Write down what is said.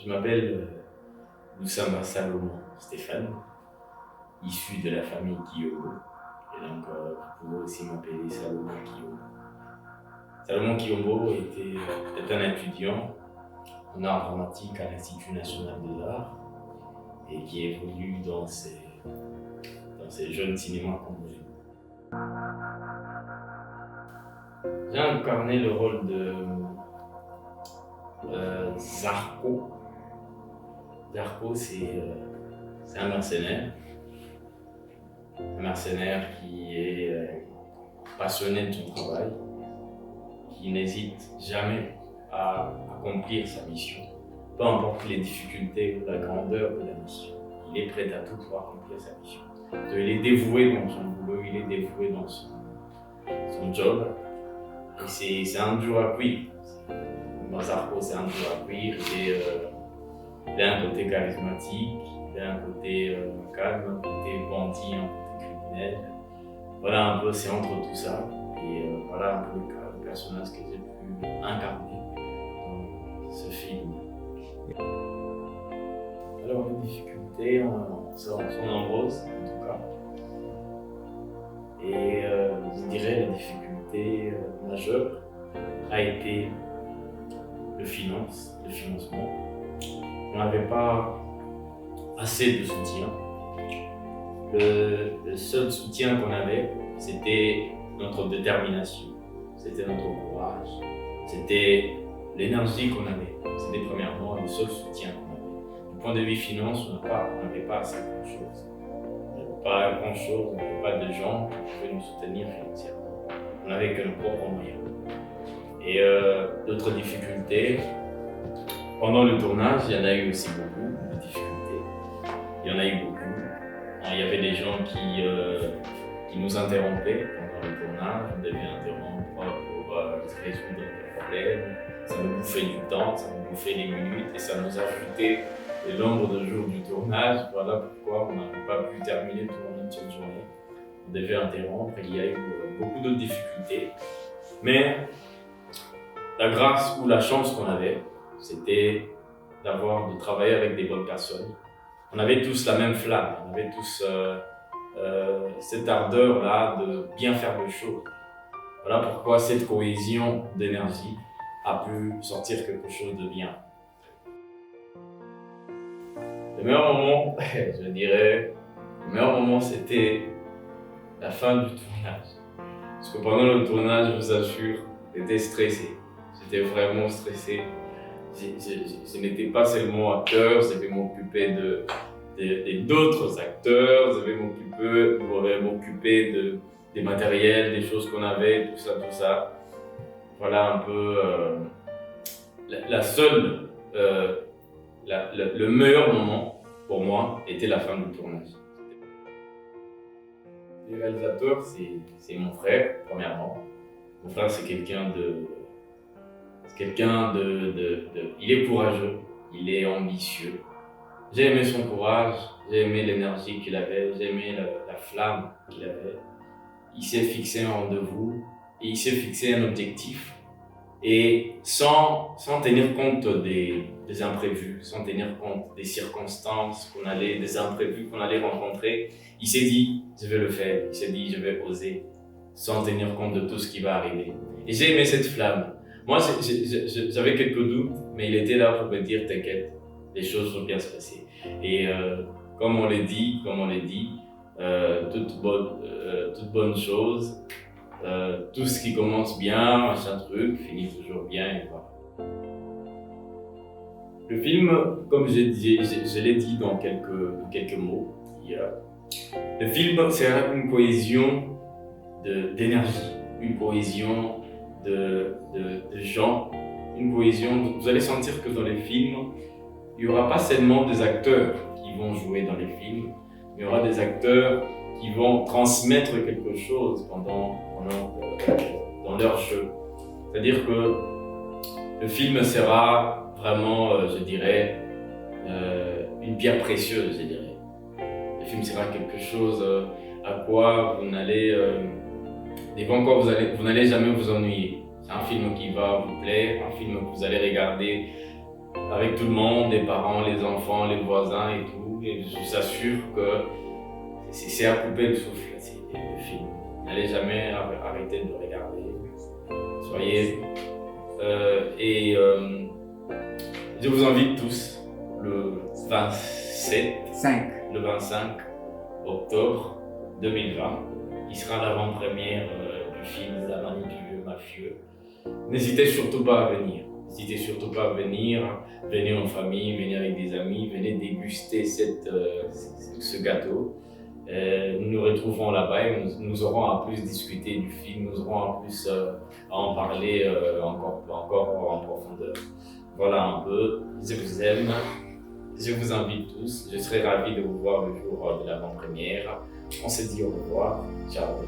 Je m'appelle Loussama Salomon Stéphane, issu de la famille Kiyombo. Et donc, vous pouvez aussi m'appeler Salomon Kiyombo. Salomon Kiyombo est un étudiant en art dramatique à l'Institut national des arts et qui évolue dans ces jeunes cinémas cambodgiens. J'ai incarné le rôle de Zarko. Zarko, c'est un mercenaire. Un mercenaire qui est passionné de son travail, qui n'hésite jamais à accomplir sa mission, peu importe les difficultés ou la grandeur de la mission. Il est prêt à tout pour accomplir sa mission. Il est dévoué dans son boulot, il est dévoué dans son job. Et c'est un dur à cuire. Zarko, c'est un dur à cuire. Il a un côté charismatique, il a un côté calme, un côté bandit, un côté criminel. Voilà un peu, c'est entre tout ça. Et voilà un peu le personnage que j'ai pu incarner dans ce film. Alors les difficultés sont nombreuses en tout cas. Et je dirais la difficulté majeure a été le financement. On n'avait pas assez de soutien. Le seul soutien qu'on avait, c'était notre détermination, c'était notre courage, c'était l'énergie qu'on avait. C'était premièrement le seul soutien qu'on avait. Du point de vue finance, on n'avait pas assez grand-chose. On n'avait pas grand-chose, on n'avait pas de gens qui pouvaient nous soutenir financièrement. On n'avait que nos propres moyens. Et d'autres difficultés, pendant le tournage, il y en a eu aussi beaucoup de difficultés. Il y en a eu beaucoup. Il y avait des gens qui nous interrompaient pendant le tournage. On devait interrompre pour résoudre des problèmes. Ça nous bouffait du temps, ça nous bouffait des minutes et ça nous ajoutait le nombre de jours du tournage. Voilà pourquoi on n'avait pas pu terminer tout en une seule journée. On devait interrompre. Il y a eu beaucoup d'autres difficultés. Mais la grâce ou la chance qu'on avait, c'était de travailler avec des bonnes personnes. On avait tous la même flamme, on avait tous cette ardeur-là de bien faire les choses. Voilà pourquoi cette cohésion d'énergie a pu sortir quelque chose de bien. Le meilleur moment, je dirais, c'était la fin du tournage. Parce que pendant le tournage, je vous assure, j'étais stressé. J'étais vraiment stressé. Je n'étais pas seulement acteur, je devais m'occuper d'autres acteurs, je devais m'occuper des matériels, des choses qu'on avait, tout ça. Voilà un peu le meilleur moment pour moi était la fin du tournage. Le réalisateur, c'est mon frère, premièrement. Mon frère, c'est quelqu'un il est courageux, il est ambitieux. J'ai aimé son courage, j'ai aimé l'énergie qu'il avait, j'ai aimé la flamme qu'il avait. Il s'est fixé un rendez-vous et il s'est fixé un objectif. Et sans tenir compte des imprévus, sans tenir compte des circonstances des imprévus qu'on allait rencontrer, il s'est dit, je vais le faire. Il s'est dit, je vais oser, sans tenir compte de tout ce qui va arriver. Et j'ai aimé cette flamme. Moi, j'avais quelques doutes, mais il était là pour me dire, t'inquiète, les choses vont bien se passer. Et comme on l'a dit, toute bonne chose, tout ce qui commence bien, machin truc, finit toujours bien, et voilà. Le film, comme je l'ai dit dans quelques mots hier, le film, c'est une cohésion d'énergie, une cohésion de gens, une cohésion. Vous allez sentir que dans les films, il n'y aura pas seulement des acteurs qui vont jouer dans les films, mais il y aura des acteurs qui vont transmettre quelque chose dans leur jeu. C'est-à-dire que le film sera vraiment, je dirais, une pierre précieuse, je dirais. Le film sera quelque chose à quoi devant quoi vous n'allez jamais vous ennuyer. C'est un film qui va vous plaire, un film que vous allez regarder avec tout le monde, les parents, les enfants, les voisins et tout. Et je vous assure que c'est à couper le souffle, le film. N'allez jamais arrêter de le regarder. Soyez. Je vous invite tous le 25 octobre 2020, qui sera l'avant-première du film La Manie du vieux mafieux. N'hésitez surtout pas à venir. N'hésitez surtout pas à venir. Venez en famille, venez avec des amis, venez déguster ce gâteau. Nous nous retrouverons là-bas et nous aurons à plus discuter du film, nous aurons à plus à en parler encore en profondeur. Voilà un peu. Je vous aime. Je vous invite tous. Je serai ravi de vous voir le jour de l'avant-première. On se dit au revoir. Ciao.